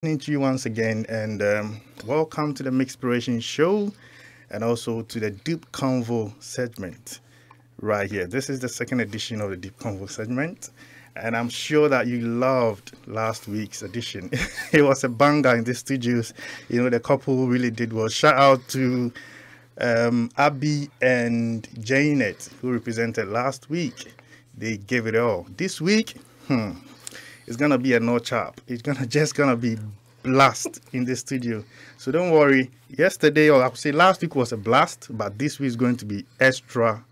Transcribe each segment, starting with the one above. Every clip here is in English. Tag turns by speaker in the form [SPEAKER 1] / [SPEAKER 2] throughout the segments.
[SPEAKER 1] To you once again, and welcome to the Mixpiration show, and also to the Deep Convo segment right here. This is the second edition of the Deep Convo segment, and I'm sure that you loved last week's edition. It was a banger in the studios. You know, the couple really did well. Shout out to Abby and Janet, who represented last week. They gave it all. This week, it's gonna be a notch up. It's gonna be blast in the studio. So don't worry. Yesterday, or I would say last week, was a blast, but this week is going to be extra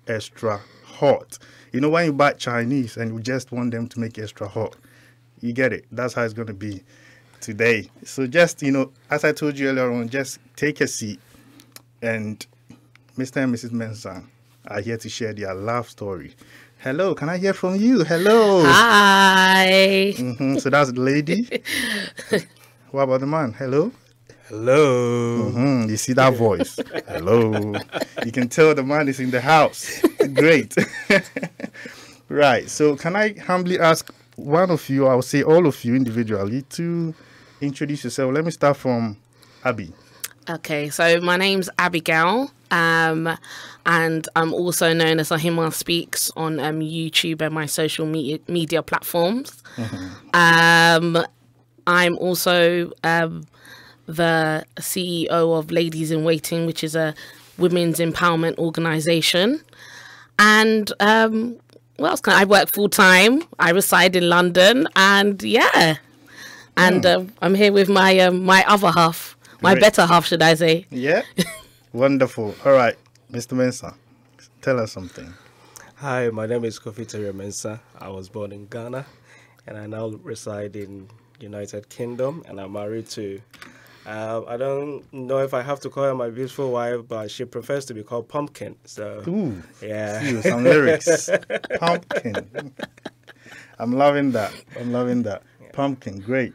[SPEAKER 1] hot. You know, when you buy Chinese and you just want them to make extra hot, you get it. That's how it's going to be today. So just, you know, as I told you earlier on, just take a seat, and Mr. and Mrs. Mensah are here to share their love story. Hello, can I hear from you? Hello.
[SPEAKER 2] Hi.
[SPEAKER 1] So that's the lady. What about the man? Hello.
[SPEAKER 3] Hello.
[SPEAKER 1] You see that voice? Hello. You can tell the man is in the house. Great. Right. So can I humbly ask one of you, I will say all of you individually, to introduce yourself? Let me start from Abby.
[SPEAKER 2] Okay, so my name's Abigail, and I'm also known as Ahima Speaks on YouTube and my social media platforms. I'm also the CEO of Ladies in Waiting, which is a women's empowerment organization. And what else I work full time. I reside in London, and I'm here with my my other half. My
[SPEAKER 1] Great.
[SPEAKER 2] better half, should I say.
[SPEAKER 1] Yeah? Wonderful. All right, Mr. Mensah, tell us something.
[SPEAKER 3] Hi, my name is Kofi Mensah. I was born in Ghana, and I now reside in United Kingdom, and I'm married to, I don't know if I have to call her my beautiful wife, but she prefers to be called Pumpkin. So,
[SPEAKER 1] Ooh,
[SPEAKER 3] yeah.
[SPEAKER 1] see, some lyrics. Pumpkin. I'm loving that. Yeah. Pumpkin, great.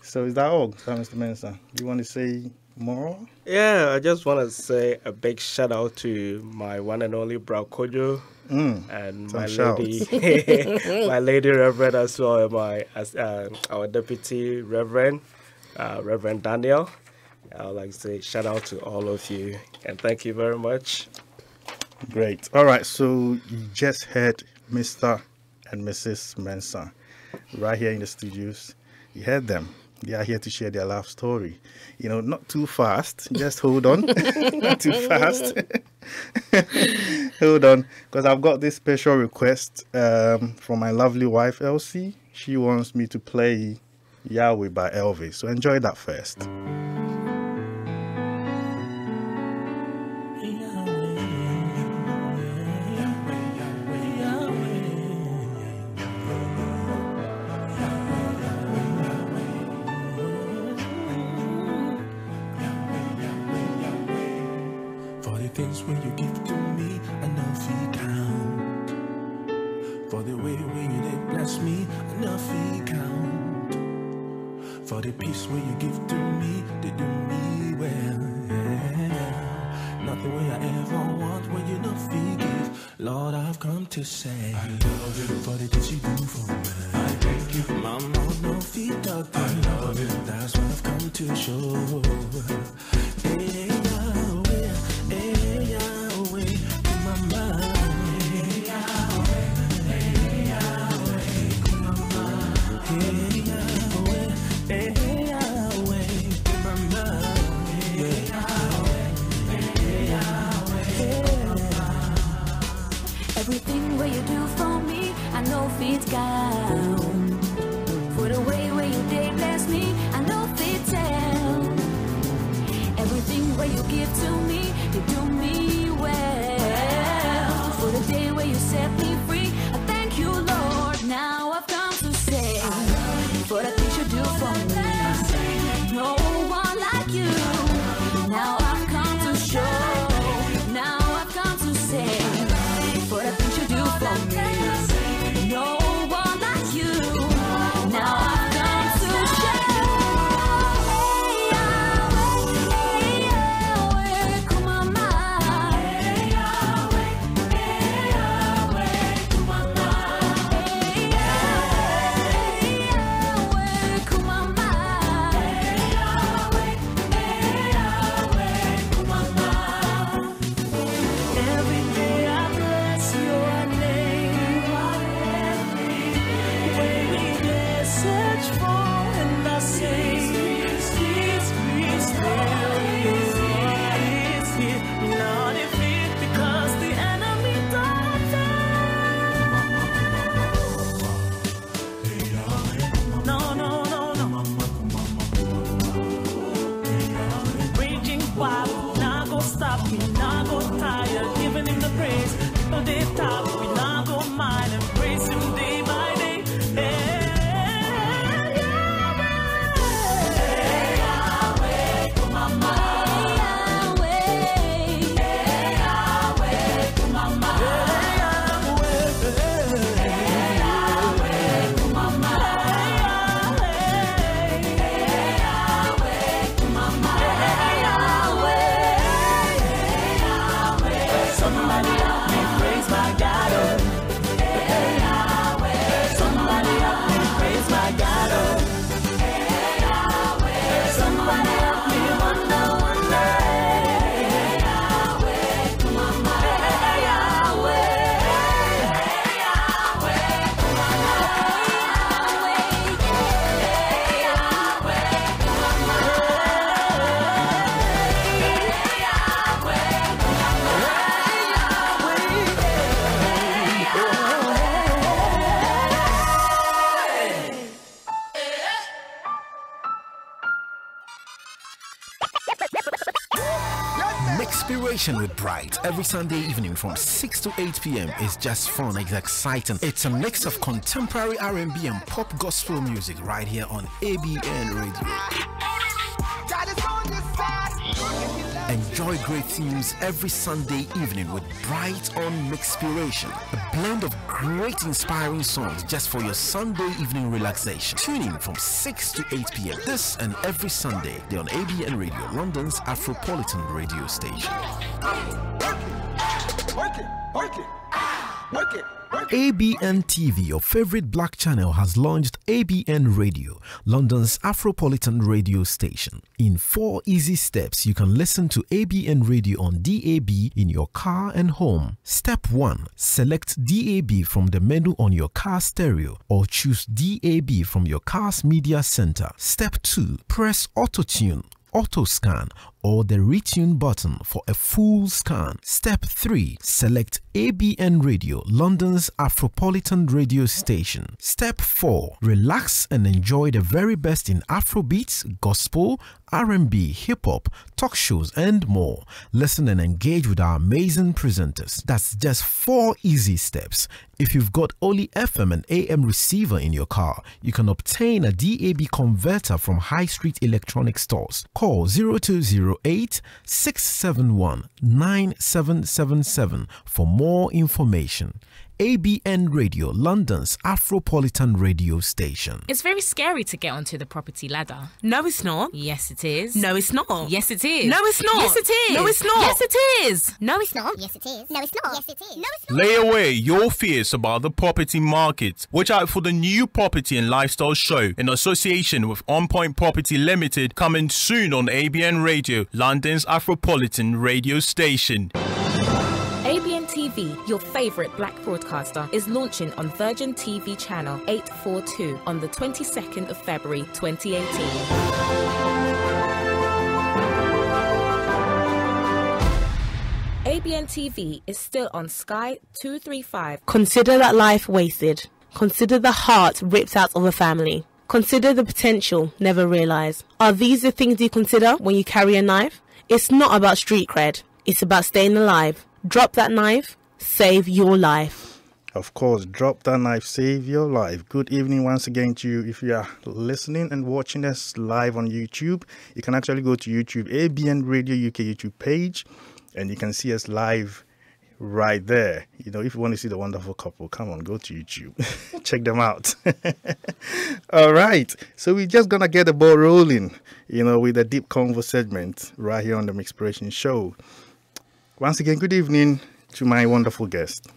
[SPEAKER 1] So is that all, Mr. Mensah? Do you want to say more?
[SPEAKER 3] Yeah, I just want to say a big shout out to my one and only Bro Kojo and my lady, my lady Reverend as well, our deputy Reverend, Reverend Daniel. I would like to say shout out to all of you and thank you very much.
[SPEAKER 1] Great. All right, so you just heard Mr. and Mrs. Mensah right here in the studios. You heard them. They are here to share their life story. You know, not too fast. Just hold on. Not too fast. Hold on. Because I've got this special request from my lovely wife, Elsie. She wants me to play Yahweh by Elvis. So enjoy that first.
[SPEAKER 4] Things when you give to me, I know fee count. For the way when you did bless me, I know fee count. For the peace when you give to me, they do me well. Yeah. Nothing way I ever want when you know fee give. Lord, I've come to say I love you for the things you do for me. I thank you, Mama, no fee talk. I love you. That's what I've come to show. Hey,
[SPEAKER 5] everything what you do for me, I know fit count. For the way where you did bless me, I know fit tell.
[SPEAKER 4] We not go tired, giving him the praise. No day top, we not go mind and praise him day by day.
[SPEAKER 6] Mixpiration with Bright every Sunday evening from 6 to 8 p.m. is just fun. It's exciting. It's a mix of contemporary R&B and pop gospel music right here on ABN Radio. Enjoy great tunes every Sunday evening with Bright on Mixpiration. A blend of great inspiring songs just for your Sunday evening relaxation. Tune in from 6 to 8 p.m. This and every Sunday on ABN Radio, London's Afropolitan radio station. ABN TV, your favorite black channel, has launched ABN Radio, London's Afropolitan radio station. In 4 easy steps, you can listen to ABN Radio on DAB in your car and home. Step 1. Select DAB from the menu on your car stereo or choose DAB from your car's media center. Step 2. Press Auto Tune, Auto Scan, or the retune button for a full scan. Step 3. Select ABN Radio, London's Afropolitan radio station. Step 4. Relax and enjoy the very best in Afrobeats, gospel, R&B, hip-hop, talk shows and more. Listen and engage with our amazing presenters. That's just 4 easy steps. If you've got only FM and AM receiver in your car, you can obtain a DAB converter from High Street Electronic Stores. Call 0208 671 9777 for more information. ABN Radio, London's Afropolitan radio station.
[SPEAKER 7] It's very scary to get onto the property ladder.
[SPEAKER 8] No, it's not.
[SPEAKER 7] Yes, it is.
[SPEAKER 8] No, it's not.
[SPEAKER 7] Yes, it is.
[SPEAKER 8] No, it's not.
[SPEAKER 7] Yes, it is.
[SPEAKER 8] No, it's not.
[SPEAKER 7] Yes, it is.
[SPEAKER 8] No, it's not.
[SPEAKER 5] Yes, it is. No, it's not. Yes, it is. No, it's not.
[SPEAKER 9] Lay away your fears about the property market. Watch out for the new property and lifestyle show in association with On Point Property Limited, coming soon on ABN Radio, London's Afropolitan radio station.
[SPEAKER 7] ABN TV, your favourite black broadcaster, is launching on Virgin TV channel 842 on the 22nd of February 2018. ABN TV is still on Sky 235.
[SPEAKER 8] Consider that life wasted. Consider the heart ripped out of a family. Consider the potential never realised. Are these the things you consider when you carry a knife? It's not about street cred. It's about staying alive. Drop that knife, save your life.
[SPEAKER 1] Of course, drop that knife, save your life. Good evening once again to you. If you are listening and watching us live on YouTube, you can actually go to YouTube, ABN Radio UK YouTube page, and you can see us live right there. You know, if you want to see the wonderful couple, come on, go to YouTube. Check them out. All right. So we're just going to get the ball rolling, you know, with the Deep Convo segment right here on the Mixpiration Show. Once again, good evening to my wonderful guest.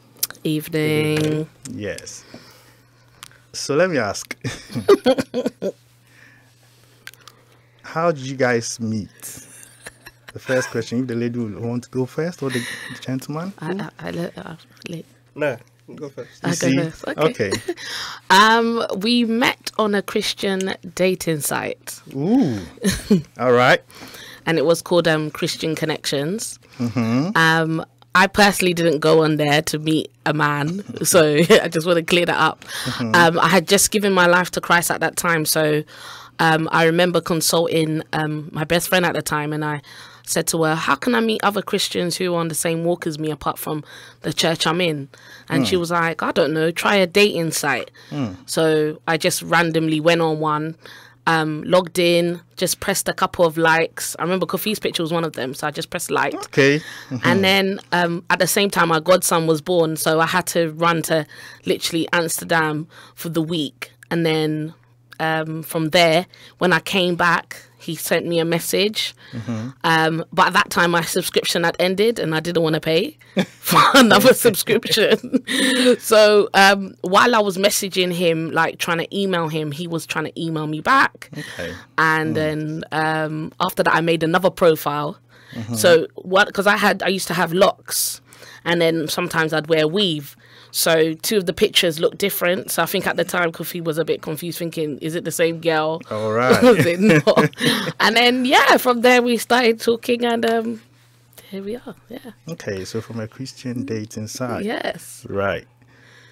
[SPEAKER 2] Evening.
[SPEAKER 1] Yes. So let me ask, how did you guys meet? The first question, if the lady will want to go first or the gentleman?
[SPEAKER 3] No, go first.
[SPEAKER 2] I go first. Okay. We met on a Christian dating site.
[SPEAKER 1] Ooh. All right.
[SPEAKER 2] And it was called Christian Connections. Mm-hmm. I personally didn't go on there to meet a man, so I just want to clear that up. Mm-hmm. I had just given my life to Christ at that time, so I remember consulting my best friend at the time, and I said to her, how can I meet other Christians who are on the same walk as me apart from the church I'm in? And she was like, I don't know, try a dating site. So I just randomly went on one, logged in, just pressed a couple of likes. I remember Kofi's picture was one of them, so I just pressed like.
[SPEAKER 1] Okay.
[SPEAKER 2] And then at the same time, my godson was born, so I had to run to literally Amsterdam for the week. And then from there, when I came back, he sent me a message. But at that time, my subscription had ended and I didn't want to pay for another subscription. So while I was messaging him, like trying to email him, he was trying to email me back. And then after that, I made another profile. So what? Because I used to have locks, and then sometimes I'd wear weave. So 2 of the pictures look different. So I think at the time, Kofi was a bit confused, thinking, is it the same girl?
[SPEAKER 1] All right.
[SPEAKER 2] Or is it not? And then, yeah, from there we started talking, and here we are. Yeah.
[SPEAKER 1] Okay, so from a Christian dating site.
[SPEAKER 2] Yes.
[SPEAKER 1] Right.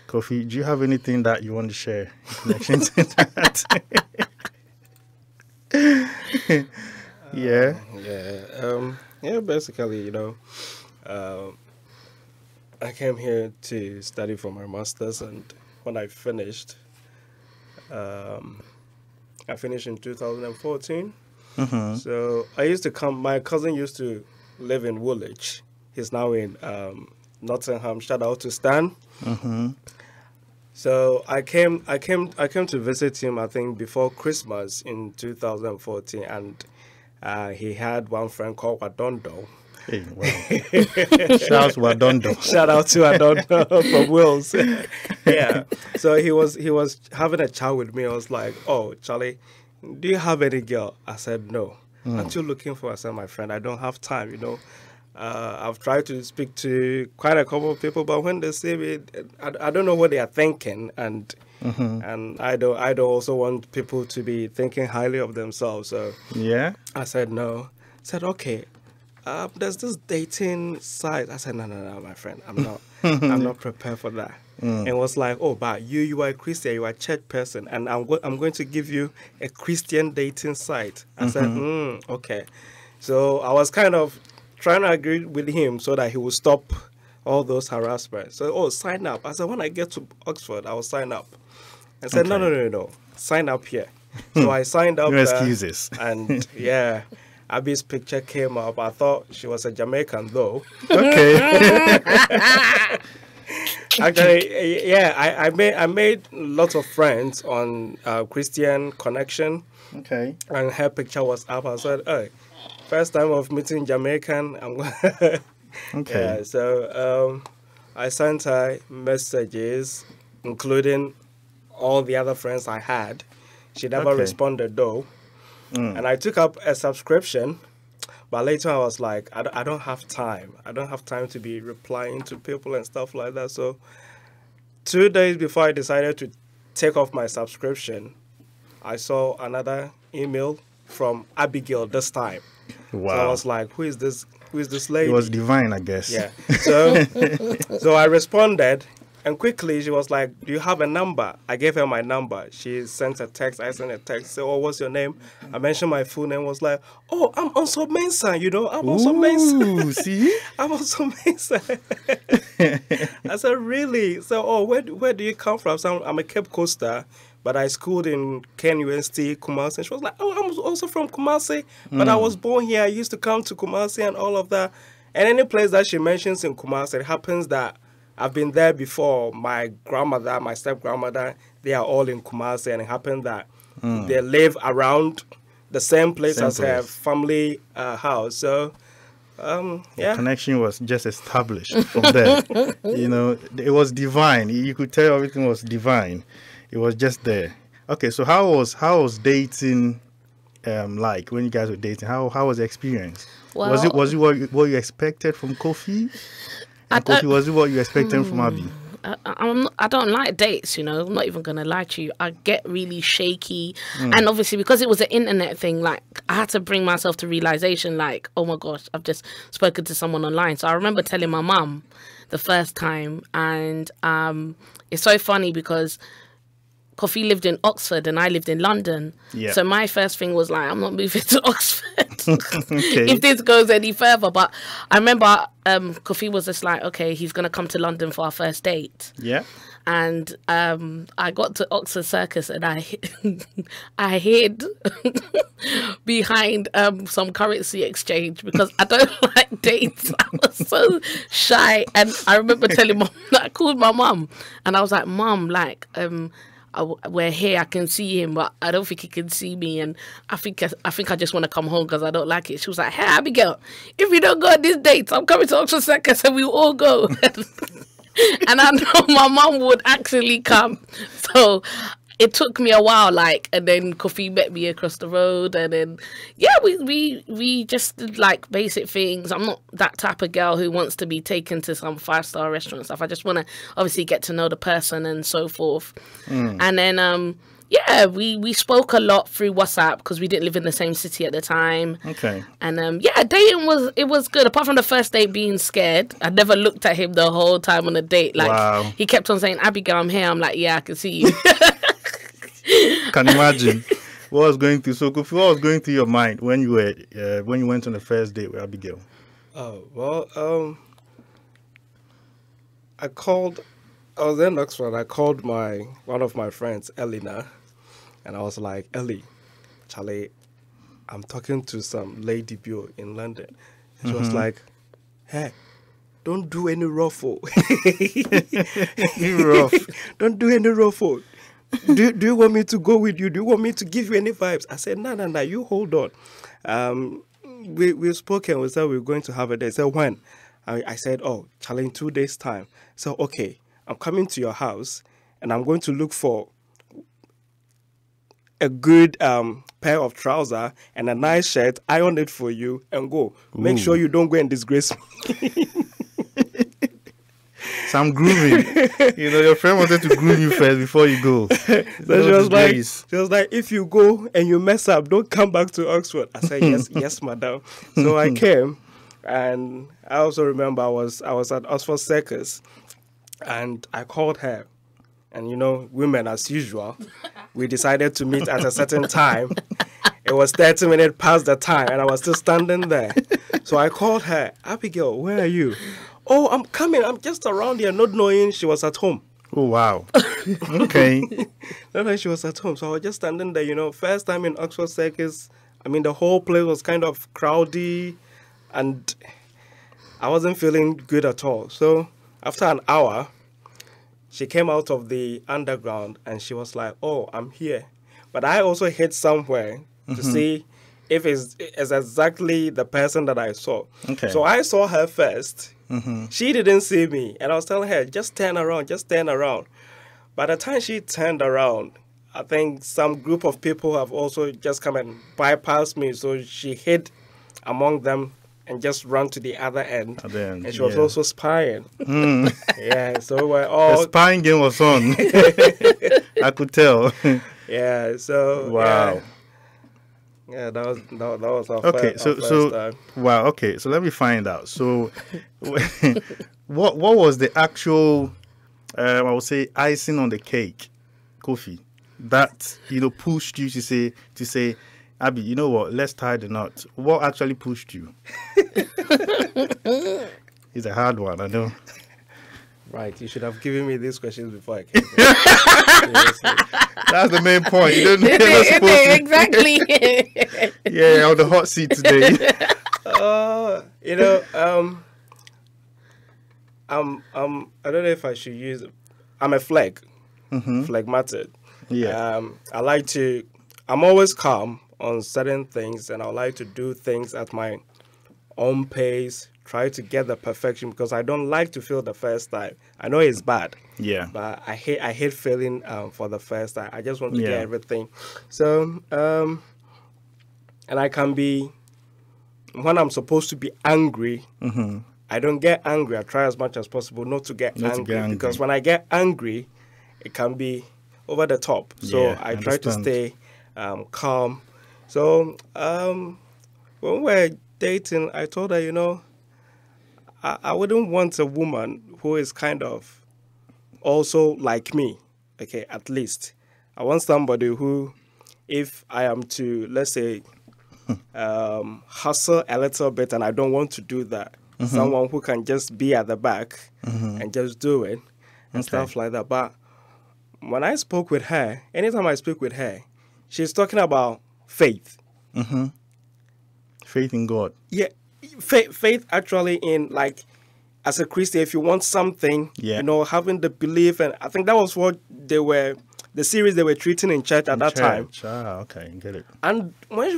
[SPEAKER 1] Kofi, do you have anything that you want to share in connection to that? Yeah.
[SPEAKER 3] Yeah, basically, I came here to study for my master's, and when I finished, I finished in 2014. So I used to come, my cousin used to live in Woolwich. He's now in Nottingham. Shout out to Stan. So I came to visit him, I think, before Christmas in 2014, and he had one friend called Wadondo.
[SPEAKER 1] Hey, wow. Shout out to Wadondo.
[SPEAKER 3] Shout out to Wadondo from Wales. Yeah. So he was having a chat with me. I was like, oh, Charlie, do you have any girl? I said, no. Aren't you looking for? I said, my friend, I don't have time, I've tried to speak to quite a couple of people, but when they say it, I don't know what they are thinking, and I don't also want people to be thinking highly of themselves. So
[SPEAKER 1] yeah,
[SPEAKER 3] I said no. I said okay. There's this dating site. I said no, my friend, I'm not prepared for that. And it was like, oh, but you are a Christian, you are a church person, and I'm going to give you a Christian dating site. I said, okay. So I was kind of trying to agree with him so that he would stop all those harassments. So, sign up. I said, when I get to Oxford, I will sign up. I said, no, sign up here. So I signed up.
[SPEAKER 1] No excuses.
[SPEAKER 3] And yeah, Abby's picture came up. I thought she was a Jamaican though.
[SPEAKER 1] Okay.
[SPEAKER 3] Actually, yeah, I made lots of friends on Christian Connection.
[SPEAKER 1] Okay.
[SPEAKER 3] And her picture was up. I said, hey, first time of meeting Jamaican.
[SPEAKER 1] Okay.
[SPEAKER 3] Yeah, so I sent her messages, including all the other friends I had. She never responded though. And I took up a subscription, but later I was like, I don't have time. I don't have time to be replying to people and stuff like that. So 2 days before I decided to take off my subscription, I saw another email from Abigail this time.
[SPEAKER 1] Wow.
[SPEAKER 3] So I was like, who is this lady?
[SPEAKER 1] It was divine, I guess.
[SPEAKER 3] Yeah. So I responded, and quickly she was like, do you have a number? I gave her my number. She sent a text. I sent a text. So, what's your name? I mentioned my full name. Was like, oh, I'm also Mensa, I'm also Mensa.
[SPEAKER 1] See?
[SPEAKER 3] I'm also Mensa. I said, really? So, where do you come from? So I'm a Cape Coaster, but I schooled in KNUST, Kumasi. And she was like, oh, I'm also from Kumasi, but I was born here. I used to come to Kumasi and all of that. And any place that she mentions in Kumasi, it happens that I've been there before. My grandmother, my step-grandmother, they are all in Kumasi, and it happened that they live around the same place as her family house. So, yeah.
[SPEAKER 1] The connection was just established from there. It was divine. You could tell everything was divine. It was just there. Okay, so how was dating like when you guys were dating? How was the experience? Well, was it what you expected from Kofi? Kofi, was it what you expected from Abby?
[SPEAKER 2] I don't like dates, I'm not even going to lie to you. I get really shaky. And obviously, because it was an internet thing, like, I had to bring myself to realization, like, oh my gosh, I've just spoken to someone online. So I remember telling my mum the first time. And it's so funny because Kofi lived in Oxford and I lived in London.
[SPEAKER 1] Yeah.
[SPEAKER 2] So my first thing was like, I'm not moving to Oxford
[SPEAKER 1] Okay.
[SPEAKER 2] if this goes any further. But I remember Kofi was just like, okay, he's going to come to London for our first date.
[SPEAKER 1] Yeah.
[SPEAKER 2] And I got to Oxford Circus and I hid behind some currency exchange because I don't like dates. I was so shy. And I remember telling mom, I called my mum and I was like, Mum, like, we're here, I can see him, but I don't think he can see me, and I think I just want to come home because I don't like it. She was like, hey, Abigail, if you don't go on this date, I'm coming to Oxford Circus and we all go. And I know my mum would actually come. So it took me a while, like, and then Kofi met me across the road, and then yeah, we just did like basic things. I'm not that type of girl who wants to be taken to some 5-star restaurant and stuff. I just want to obviously get to know the person and so forth. And then yeah, we spoke a lot through WhatsApp because we didn't live in the same city at the time.
[SPEAKER 1] Okay.
[SPEAKER 2] And yeah, dating was good. Apart from the first date being scared, I never looked at him the whole time on the date. Like,
[SPEAKER 1] wow.
[SPEAKER 2] He kept on saying, Abigail, I'm here. I'm like, yeah, I can see you.
[SPEAKER 1] Can imagine what was going through. So, Kofi, what was going through your mind when you went on the first date with Abigail?
[SPEAKER 3] Oh well, I was in Oxford. I called one of my friends, Elena, and I was like, Ellie, Charlie, I'm talking to some lady beau in London. And she was like, hey, don't do any ruffle.
[SPEAKER 1] Rough.
[SPEAKER 3] Don't do any ruffle. Do you want me to go with you? Do you want me to give you any vibes? I said, no, you hold on. We've spoken. We said we were going to have a date. I said, when? I said, oh, Charlie, in 2 days' time. So, okay, I'm coming to your house, and I'm going to look for a good pair of trousers and a nice shirt, iron it for you, and go. Make sure you don't go and disgrace me.
[SPEAKER 1] Some grooming. Your friend wanted to groom you first before you go.
[SPEAKER 3] So she was like, if you go and you mess up, don't come back to Oxford. I said, yes, madam. So I came, and I also remember I was at Oxford Circus, and I called her. And women, as usual, we decided to meet at a certain time. It was 30 minutes past the time, and I was still standing there. So I called her, Abigail, where are you? Oh, I'm coming. I'm just around here, not knowing she was at home.
[SPEAKER 1] Oh, wow. Okay.
[SPEAKER 3] Not knowing she was at home. So I was just standing there, first time in Oxford Circus. I mean, the whole place was kind of crowdy, and I wasn't feeling good at all. So after an hour, she came out of the underground, and she was like, oh, I'm here. But I also hid somewhere to see if it's exactly the person that I saw.
[SPEAKER 1] Okay.
[SPEAKER 3] So I saw her first. She didn't see me. And I was telling her, just turn around, just turn around. By the time she turned around, I think some group of people have also just come and bypassed me. So she hid among them and just ran to the other end. And she was also spying. Yeah, so we're all...
[SPEAKER 1] The spying game was on. I could tell.
[SPEAKER 3] Yeah, so...
[SPEAKER 1] Wow.
[SPEAKER 3] Yeah, that was our
[SPEAKER 1] okay,
[SPEAKER 3] first time.
[SPEAKER 1] Wow, okay, so let me find out. So, what was the actual, I would say, icing on the cake, Kofi, that pushed you to say, Abby, you know what? Let's tie the knot. What actually pushed you? It's a hard one, I know.
[SPEAKER 3] Right, you should have given me these questions before I came.
[SPEAKER 1] That's the main point. You don't know
[SPEAKER 2] exactly.
[SPEAKER 1] Yeah, on the hot seat today.
[SPEAKER 3] I don't know if I should use. I'm a phlegmatic.
[SPEAKER 1] Yeah.
[SPEAKER 3] I'm always calm on certain things, and I like to do things at my own pace. Try to get the perfection because I don't like to fail the first time. I know it's bad.
[SPEAKER 1] Yeah.
[SPEAKER 3] But I hate failing for the first time. I just want to get everything. So and I can be, when I'm supposed to be angry, I don't get angry. I try as much as possible not to get angry. Because when I get angry, it can be over the top. So I try to stay calm. So when we're dating, I told her, I wouldn't want a woman who is kind of also like me, okay, at least. I want somebody who, if I am to, let's say, hustle a little bit and I don't want to do that, someone who can just be at the back and just do it and stuff like that. But when I spoke with her, anytime I speak with her, she's talking about faith.
[SPEAKER 1] Faith in God.
[SPEAKER 3] Yeah, faith actually in, like, as a Christian, if you want something, you know, having the belief, and I think that was what the series they were treating in church at that time.
[SPEAKER 1] Okay, get it.
[SPEAKER 3] And when she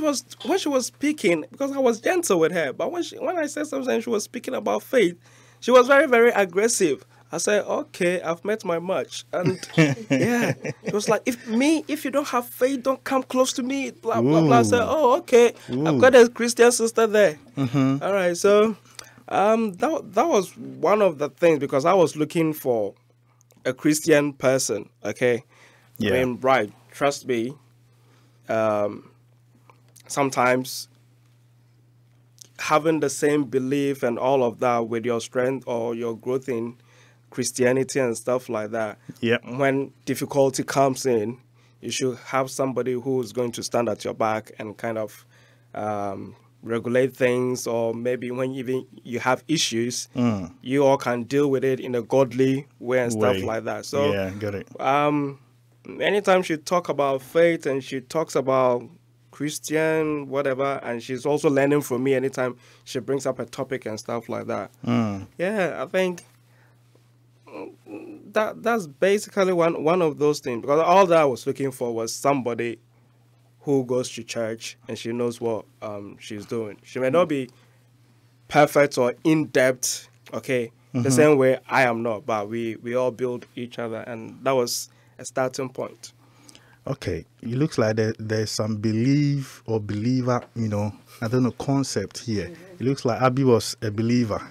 [SPEAKER 3] was speaking, because I was gentle with her, but when I said something, she was speaking about faith, she was very, very aggressive. I said, okay, I've met my match. And yeah, it was like, if you don't have faith, don't come close to me, blah, blah, blah. I said, oh, okay, I've got a Christian sister there. All right, so that was one of the things, because I was looking for a Christian person, okay?
[SPEAKER 1] Yeah.
[SPEAKER 3] I mean, right, trust me, sometimes having the same belief and all of that with your strength or your growth in Christianity and stuff like that, when difficulty comes in, you should have somebody who is going to stand at your back and kind of regulate things, or maybe when even you have issues, you all can deal with it in a godly way and stuff like that. So
[SPEAKER 1] yeah, got it.
[SPEAKER 3] Anytime she talk about faith and she talks about Christian, whatever, and she's also learning from me anytime she brings up a topic and stuff like that. Yeah, I think that's basically one of those things, because all that I was looking for was somebody who goes to church and she knows what she's doing. She may not be perfect or in-depth, okay, the same way I am not, but we all build each other, and that was a starting point.
[SPEAKER 1] Okay, it looks like there's some belief or believer, you know, I don't know, concept here. It looks like Abby was a believer.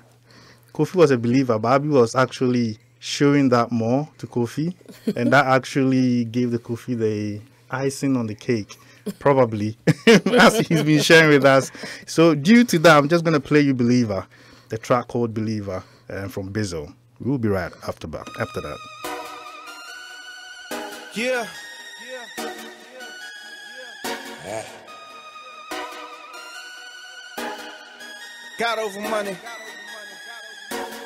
[SPEAKER 1] Kofi was a believer, but Abby was actually showing that more to Kofi, and that actually gave the Kofi the icing on the cake, probably, as he's been sharing with us. So due to that, I'm just going to play you Believer, the track called Believer from Bizzle. We'll be right after that.
[SPEAKER 10] Yeah. Got over money.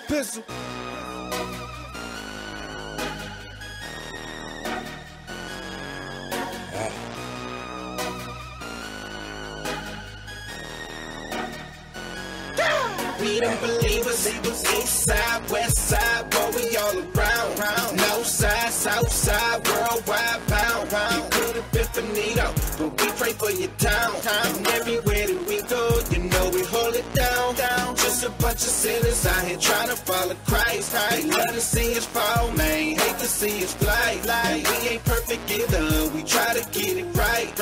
[SPEAKER 10] Pistol. We them believers, east side, west side, boy, we all around. No side, south side, worldwide bound. You could have been finito, but we pray for your town. And everywhere that we go, you know we hold it down. Just a bunch of sinners out here trying to follow Christ. They love to see us fall, man, hate to see us fly. We ain't perfect either, we try to get it right.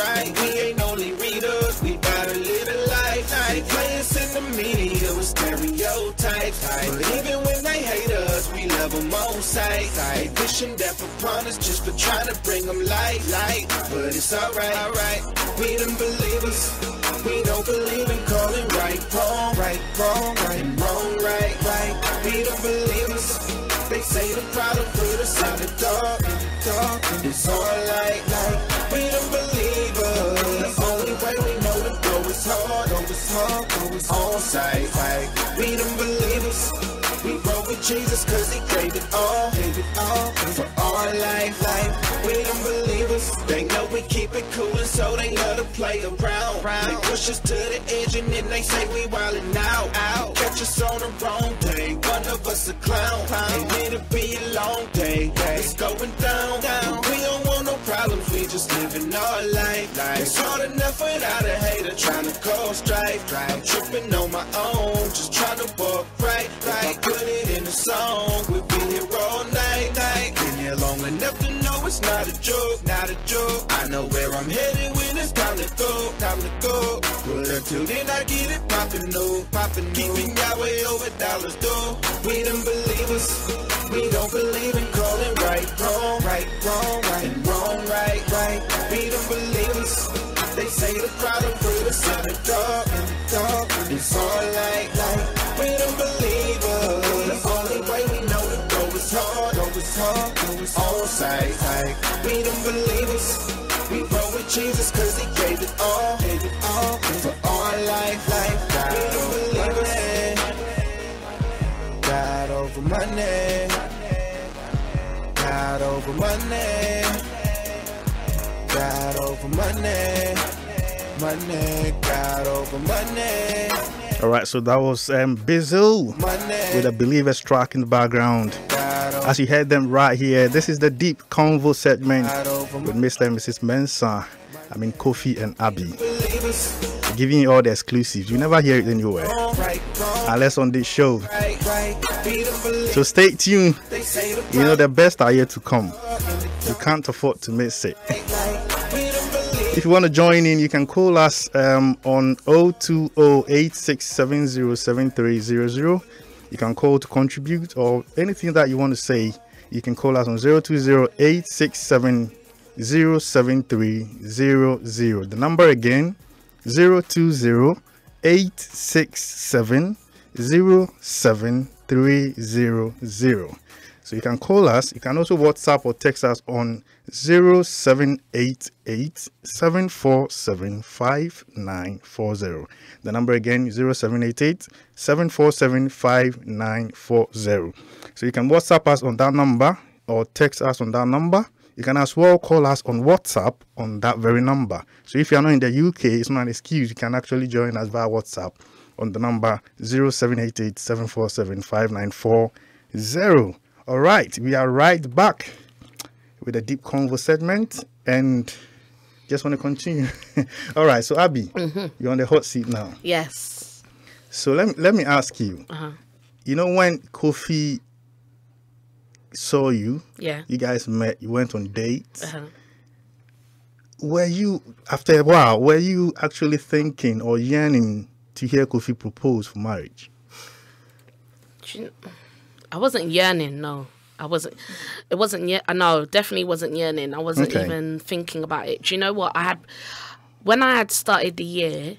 [SPEAKER 10] We ain't only readers, we gotta live a life. They play us in the media with stereotypes, but even when they hate us, we love them on sight. They wishing death upon us just for trying to bring them light. But it's alright, we them believers. We don't believe in calling right, wrong, and wrong, right. We don't believers. They say the problem put us in the dark, it's all light. We don't believers. The only way we know to go is hard, on sight. We don't believers. We roll with Jesus cause he gave it all for our life. We don't believers. They know we keep it cool and so they love to play around. They push us to the edge and then they say we wildin' out. Catch us on the wrong day, one of us a clown. And it'll be a long day, it's going down. We don't want no problems, we just living our life. It's hard enough without a hater trying to cause strife. I'm tripping on my own, just trying to walk right. Put it in a song, we'll be here all night. Been here long enough to know it's not a joke. I know where I'm headed when it's time to go. But until then I get it poppin', keeping Yahweh over dollars though. We them believers, we don't believe in calling right, wrong, and wrong, right. We them believers. They say the problem put us in the dark, it's all light. We don't believe us. The only way we know to go is hard, on sight. We don't believe us. We roll with Jesus cause he gave it all for our life. God over money. God over money. God over money. Money, God over money.
[SPEAKER 1] All right, so that was Bizzle with a Believers track in the background. As you heard them right here, this is the Deep Convo segment with Mr. and Mrs. Mensah. I mean, Kofi and Abby. Giving you all the exclusives. You never hear it anywhere unless on this show. So stay tuned. You know, the best are yet to come. You can't afford to miss it. If you want to join in, you can call us on 020-8670-7300. You can call to contribute or anything that you want to say. You can call us on 020-867-07300. The number again, 020-867-07300. So you can call us. You can also WhatsApp or text us on 0788-747-5940. The number again, 0788-747-5940. So you can WhatsApp us on that number or text us on that number. You can as well call us on WhatsApp on that very number. So if you're not in the UK, it's not an excuse. You can actually join us via WhatsApp on the number 0788-747-5940. All right, we are right back with a Deep Convo segment and just want to continue. All right, so Abby, you're on the hot seat now.
[SPEAKER 2] Yes.
[SPEAKER 1] So let me ask you. You know, when Kofi saw you, you guys met, you went on dates. Were you, after a while, were you actually thinking or yearning to hear Kofi propose for marriage?
[SPEAKER 2] I wasn't yearning, no. I wasn't. It wasn't yet. No, definitely wasn't yearning. I wasn't even thinking about it. Do you know what? When I had started the year,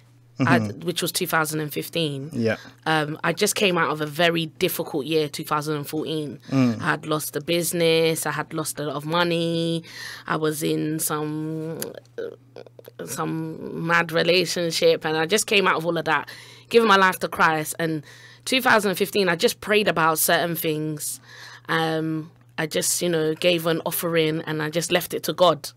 [SPEAKER 2] which was 2015. Yeah. I just came out of a very difficult year, 2014. I had lost the business. I had lost a lot of money. I was in some mad relationship, and I just came out of all of that, giving my life to Christ. And 2015, I just prayed about certain things. I just, gave an offering and I just left it to God.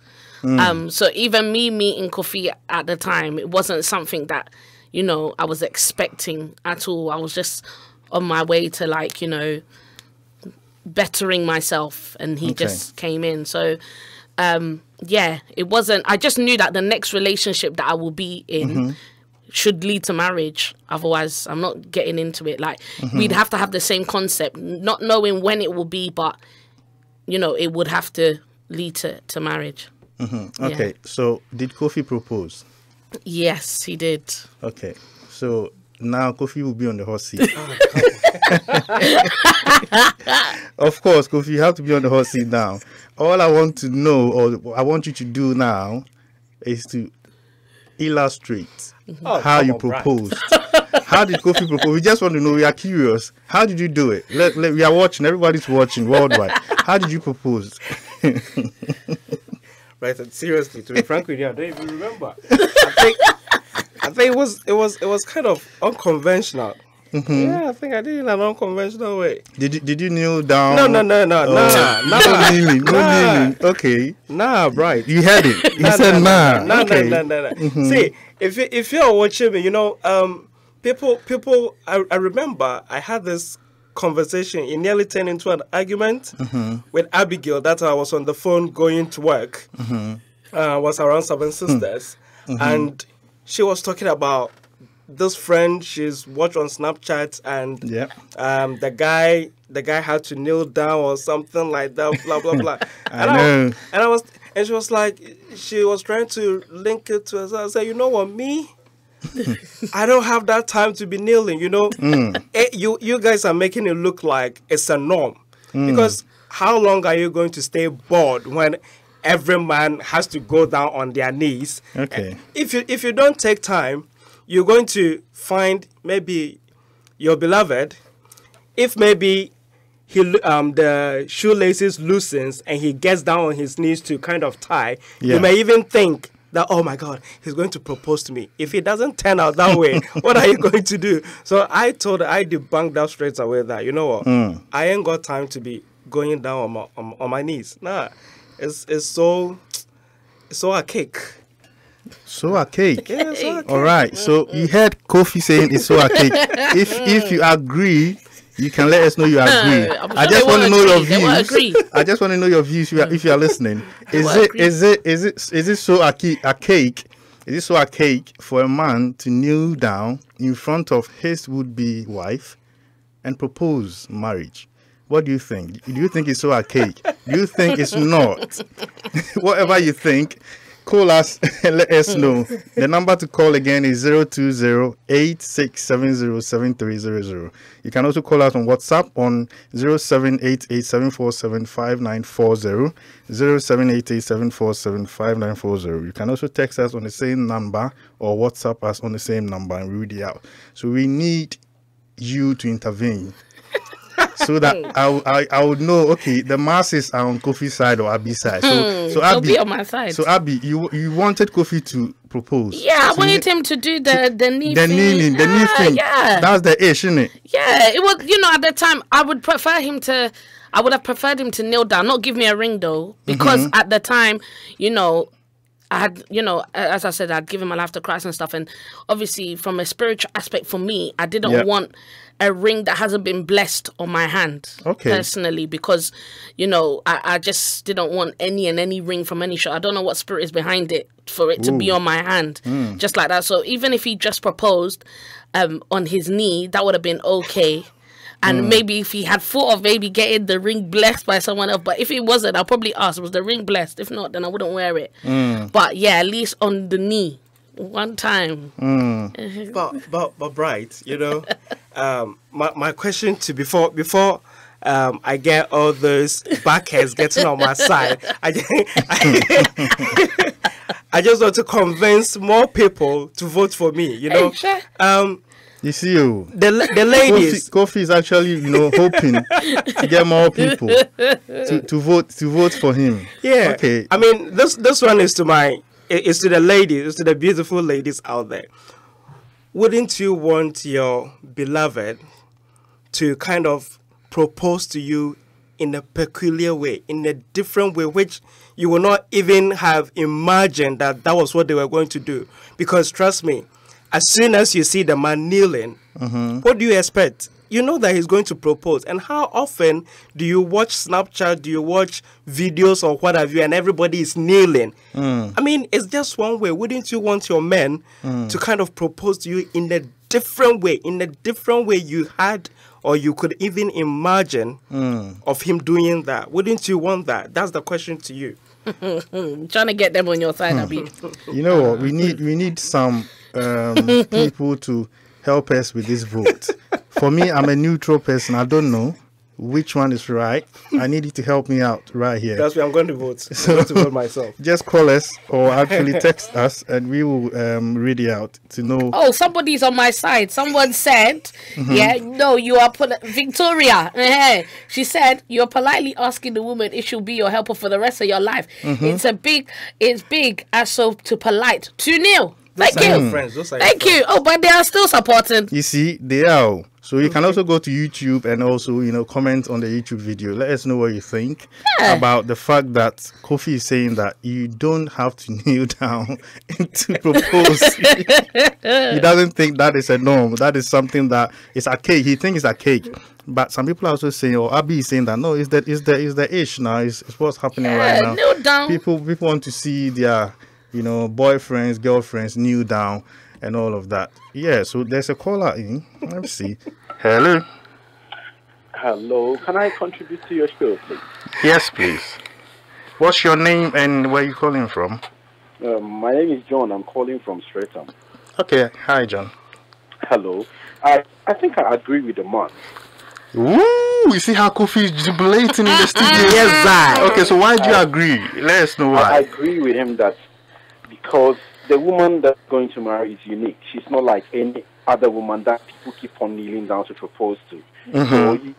[SPEAKER 2] So even me meeting Kofi at the time, it wasn't something that, I was expecting at all. I was just on my way to bettering myself, and he just came in. So, it wasn't, I just knew that the next relationship that I will be in should lead to marriage. Otherwise, I'm not getting into it. We'd have to have the same concept, not knowing when it will be, but, it would have to lead to marriage.
[SPEAKER 1] Okay, so did Kofi propose?
[SPEAKER 2] Yes, he did. Okay,
[SPEAKER 1] so now Kofi will be on the hot seat. Of course, Kofi, you have to be on the hot seat now. All I want to know, or I want you to do now, is to illustrate how you proposed. How did Kofi propose? We just want to know. We are curious. How did you do it? We are watching. Everybody's watching worldwide. How did you propose?
[SPEAKER 3] Right, and seriously, to be frank with you, I don't even remember. I think it was kind of unconventional. Yeah, I think I did it in an unconventional way.
[SPEAKER 1] Did you kneel down?
[SPEAKER 3] No.
[SPEAKER 1] No kneeling. Okay.
[SPEAKER 3] Nah, right.
[SPEAKER 1] You heard it. You said nah.
[SPEAKER 3] No. See, if you're watching me, people. I remember I had this conversation. It nearly turned into an argument with Abigail. That I was on the phone going to work. Was around Seven Sisters, and she was talking about this friend she's watched on Snapchat, and the guy had to kneel down or something like that, blah blah blah. And she was like, she was trying to link it to us. I said, you know what, me, I don't have that time to be kneeling. You guys are making it look like it's a norm, because how long are you going to stay bored when every man has to go down on their knees? Okay. If you don't take time, you're going to find maybe your beloved, if maybe the shoelaces loosens and he gets down on his knees to kind of tie,
[SPEAKER 1] Yeah.
[SPEAKER 3] you may even think that, oh my God, he's going to propose to me. If it doesn't turn out that way, what are you going to do? So I debunked that straight away that, you know what, I ain't got time to be going down on my knees. Nah, it's so archaic.
[SPEAKER 1] So archaic.
[SPEAKER 3] Yeah, so archaic.
[SPEAKER 1] All right. So you heard Kofi saying it's so archaic. If you agree, you can let us know you agree. I just want to know your views. I just want to know your views if you are listening. Is it so archaic? Is it so archaic for a man to kneel down in front of his would-be wife and propose marriage? What do you think? Do you think it's so archaic? Do you think it's not? Whatever you think, call us and let us know. The number to call again is 020-8670-7300. You can also call us on WhatsApp on 0788-747-5940, 0788-747-5940. You can also text us on the same number or WhatsApp us on the same number and we read it out. So we need you to intervene. So that I would know, okay, the masses are on Kofi's side or Abby's side. So Abby,
[SPEAKER 2] be on my side.
[SPEAKER 1] So Abby, you wanted Kofi to propose.
[SPEAKER 2] Yeah, I wanted him to do the knee thing.
[SPEAKER 1] The knee thing.
[SPEAKER 2] Yeah.
[SPEAKER 1] That's the ish, isn't it?
[SPEAKER 2] Yeah, it was, at the time, I would have preferred him to kneel down, not give me a ring though, because at the time, I had, as I said, I'd given my life to Christ and stuff. And obviously, from a spiritual aspect for me, I didn't want a ring that hasn't been blessed on my hand, personally, because, I just didn't want any ring from any shop. I don't know what spirit is behind it for it to be on my hand, just like that. So even if he just proposed on his knee, that would have been okay. And maybe if he had thought of maybe getting the ring blessed by someone else, but if it wasn't, I'll probably ask, was the ring blessed? If not, then I wouldn't wear it. But yeah, at least on the knee, one time.
[SPEAKER 3] But Bright, my question to before I get all those backheads getting on my side, I just want to convince more people to vote for me.
[SPEAKER 1] You see,
[SPEAKER 3] the ladies.
[SPEAKER 1] Kofi is actually, hoping to get more people to vote for him.
[SPEAKER 3] Yeah.
[SPEAKER 1] Okay.
[SPEAKER 3] I mean, this one is to the ladies, it's to the beautiful ladies out there. Wouldn't you want your beloved to kind of propose to you in a peculiar way, in a different way, which you will not even have imagined that was what they were going to do? Because trust me, as soon as you see the man kneeling, what do you expect? You know that he's going to propose. And how often do you watch Snapchat, do you watch videos or what have you, and everybody is kneeling? I mean, it's just one way. Wouldn't you want your men to kind of propose to you in a different way, you had or you could even imagine of him doing that? Wouldn't you want that? That's the question to you.
[SPEAKER 2] Trying to get them on your side, Abi.
[SPEAKER 1] You know what? We need some people to help us with this vote. For me, I'm a neutral person. I don't know which one is right. I need you to help me out right here.
[SPEAKER 3] That's why I'm going to vote. I'm going to vote myself.
[SPEAKER 1] Just call us or actually text us and we will read it out to know.
[SPEAKER 2] Oh, somebody's on my side. Someone said, you are Victoria. She said, you're politely asking the woman if she'll be your helper for the rest of your life. It's big as so to polite. To kneel. Thank you. Thank you. Oh, but they are still supporting.
[SPEAKER 1] You see, they are. So you can also go to YouTube and also, comment on the YouTube video. Let us know what you think about the fact that Kofi is saying that you don't have to kneel down to propose. He doesn't think that is a norm. That is something that is archaic. He thinks it's archaic. But some people are also saying, or Abby is saying that no, it's the ish now. It's what's happening right now.
[SPEAKER 2] Kneel down.
[SPEAKER 1] People want to see their boyfriends, girlfriends kneel down and all of that. Yeah, so there's a caller in. Let's see. Hello.
[SPEAKER 11] Hello. Can I contribute to your show, please?
[SPEAKER 1] Yes, please. What's your name and where are you calling from?
[SPEAKER 11] My name is John. I'm calling from Streatham.
[SPEAKER 1] Okay. Hi, John.
[SPEAKER 11] Hello. I think I agree with the man.
[SPEAKER 1] Ooh, you see how Kofi is jubilating in the studio? Yes, sir. Okay, so why do you agree? Let us know why.
[SPEAKER 11] I agree with him that because the woman that's going to marry is unique. She's not like any other woman that people keep on kneeling down to propose to. So you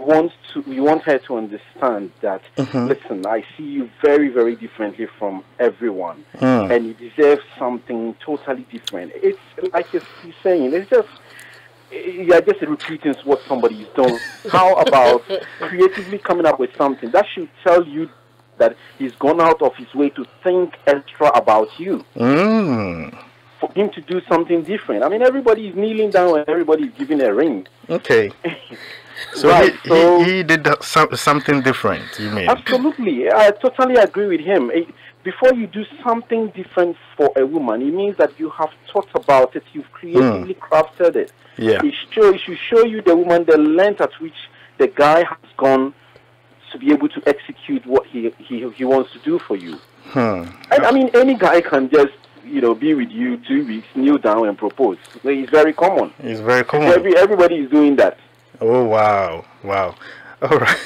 [SPEAKER 11] want her to understand that, listen, I see you very, very differently from everyone, and you deserve something totally different. It's like you're saying, it's just, you're just repeating what somebody's done. How about creatively coming up with something that should tell you that he's gone out of his way to think extra about you? For him to do something different. I mean, everybody is kneeling down and everybody is giving a ring.
[SPEAKER 1] Okay. So, right, he did something different, you mean?
[SPEAKER 11] Absolutely. I totally agree with him. Before you do something different for a woman, it means that you have thought about it, you've creatively crafted it.
[SPEAKER 1] Yeah.
[SPEAKER 11] It should show you, the woman, the length at which the guy has gone to be able to execute what he wants to do for you. I mean, any guy can just, be with you 2 weeks, kneel down and propose. It's very common.
[SPEAKER 1] It's very common.
[SPEAKER 11] Everybody is doing that.
[SPEAKER 1] Oh, wow. All right.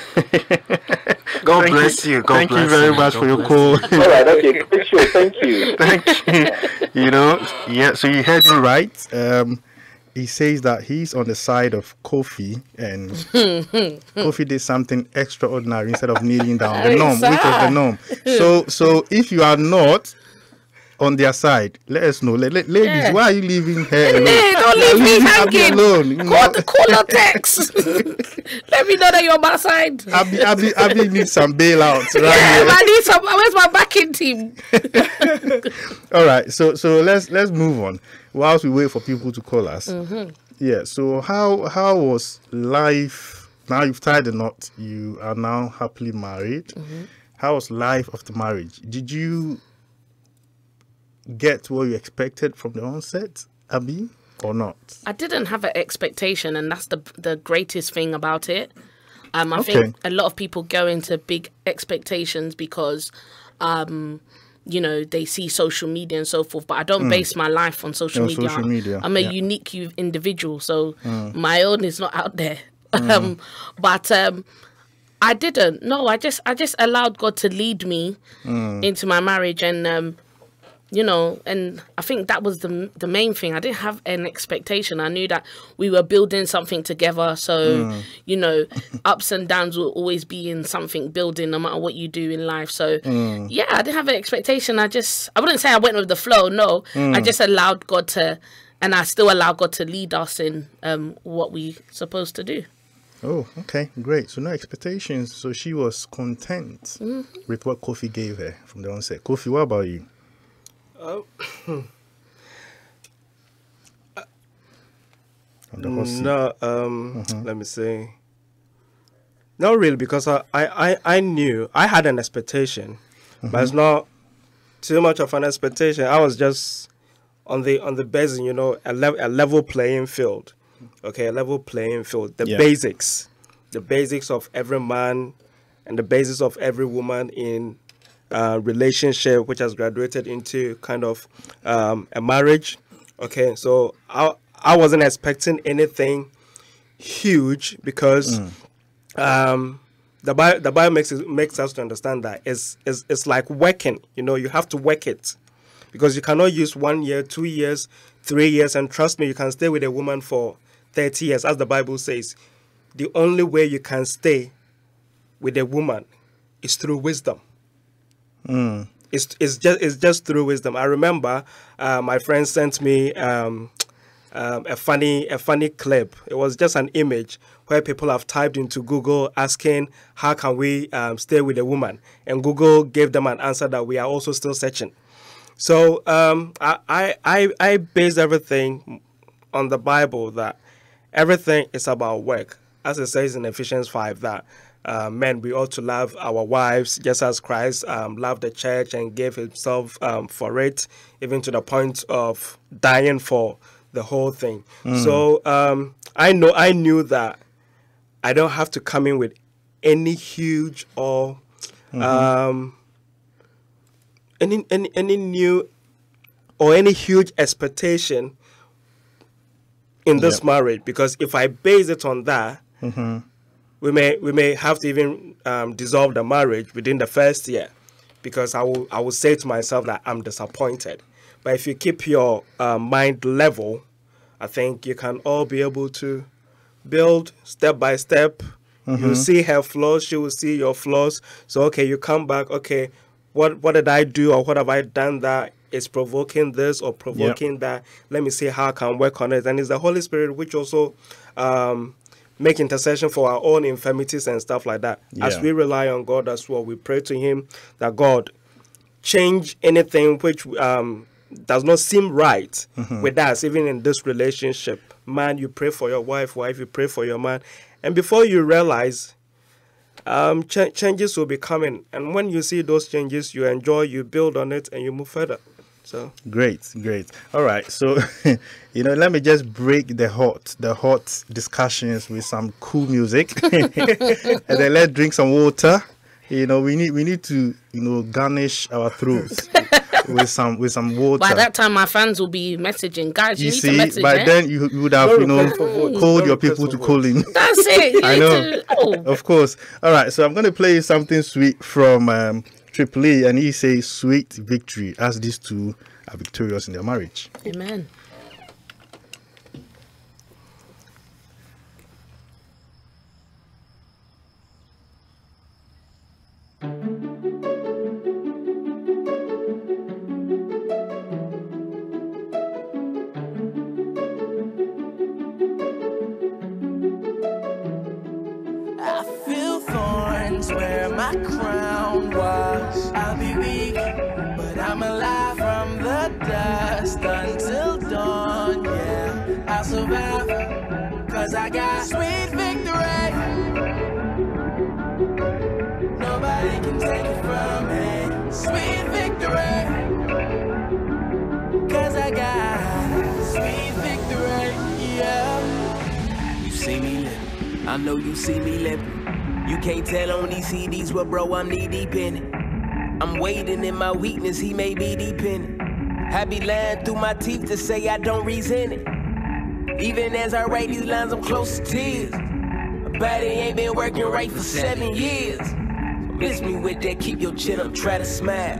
[SPEAKER 3] God bless you.
[SPEAKER 1] Thank you very much for your call.
[SPEAKER 11] All right, okay. Sure, thank you.
[SPEAKER 1] Thank you. So you heard me right. He says that he's on the side of Kofi, and Kofi did something extraordinary instead of kneeling down. The norm, which was the norm. So if you are not on their side, let us know. Ladies, why are you leaving her alone?
[SPEAKER 2] Don't leave me hanging.
[SPEAKER 1] Alone.
[SPEAKER 2] Call or text. Let me know that you're on my side.
[SPEAKER 1] Abby needs some bailout. Right?
[SPEAKER 2] Yeah, I need some. Where's my backing team?
[SPEAKER 1] All right, so let's move on whilst we wait for people to call us. Yeah. So how was life? Now you've tied the knot. You are now happily married. How was life after marriage? Did you get what you expected from the onset, Abby, or not?
[SPEAKER 2] I didn't have an expectation, and that's the greatest thing about it. I think a lot of people go into big expectations because, they see social media and so forth. But I don't base my life on social media. I'm a unique individual, so my own is not out there. But I didn't. No, I just allowed God to lead me into my marriage, and and I think that was the main thing. I didn't have an expectation. I knew that we were building something together. So, ups and downs will always be in something building, no matter what you do in life. So, yeah, I didn't have an expectation. I wouldn't say I went with the flow. No, I just allowed God to, and I still allow God to lead us in what we're supposed to do.
[SPEAKER 1] Oh, okay, great. So no expectations. So she was content with what Kofi gave her from the onset. Kofi, what about you?
[SPEAKER 3] Let me see. Not really, because I knew I had an expectation, but it's not too much of an expectation. I was just on the basis, a level playing field. Okay, a level playing field. The basics of every man and the basis of every woman in relationship, which has graduated into kind of a marriage. Okay, so I wasn't expecting anything huge, because the Bible makes us to understand that it's like working. You have to work it, because you cannot use 1 year, 2 years, 3 years, and trust me, you can stay with a woman for 30 years, as the Bible says. The only way you can stay with a woman is through wisdom. It's just through wisdom. I remember my friend sent me a funny clip. It was just an image where people have typed into Google asking, how can we stay with a woman? And Google gave them an answer that we are also still searching. So I base everything on the Bible, that everything is about work. As it says in Ephesians 5, that men, we ought to love our wives just as Christ loved the church and gave himself for it, even to the point of dying for the whole thing. So I knew that I don't have to come in with any huge or any new or any huge expectation in this marriage, because if I base it on that, we may have to even dissolve the marriage within the first year, because I will say to myself that I'm disappointed. But if you keep your mind level, I think you can all be able to build step by step. You see her flaws, she will see your flaws. So, okay, you come back, okay, what did I do or what have I done that is provoking this or provoking that? Let me see how I can work on it. And it's the Holy Spirit which also make intercession for our own infirmities and stuff like that. As we rely on God as well, we pray to him that God change anything which does not seem right with us, even in this relationship. Man, you pray for your wife, you pray for your man. And before you realize, changes will be coming. And when you see those changes, you enjoy, you build on it, and you move further. So
[SPEAKER 1] great. All right. So, let me just break the hot discussions with some cool music, and then let's drink some water. We need to, garnish our throats with some water.
[SPEAKER 2] By that time, my fans will be messaging, guys. You need to message.
[SPEAKER 1] By then you would have, called your people to call in.
[SPEAKER 2] That's it.
[SPEAKER 1] I know. Of course. All right. So I'm going to play something sweet from Triple E, and he says, "Sweet victory," as these two are victorious in their marriage.
[SPEAKER 2] Amen.
[SPEAKER 10] I feel thorns where my crown was. I'll be weak, but I'm alive from the dust until dawn. Yeah, I'll survive, cause I got sweet victory. Nobody can take it from me. Sweet victory, cause I got sweet victory. Yeah.
[SPEAKER 12] You see me living, I know you see me living. You can't tell on these CDs, well, bro, I'm knee deep in it. I'm waiting in my weakness, he may be deep in it. I be lying through my teeth to say I don't resent it. Even as I write these lines, I'm close to tears. My body ain't been working right for 7 years. Miss me with that, keep your chin up, try to smile.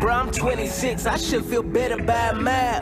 [SPEAKER 12] Bro, I'm 26, I should feel better by a mile.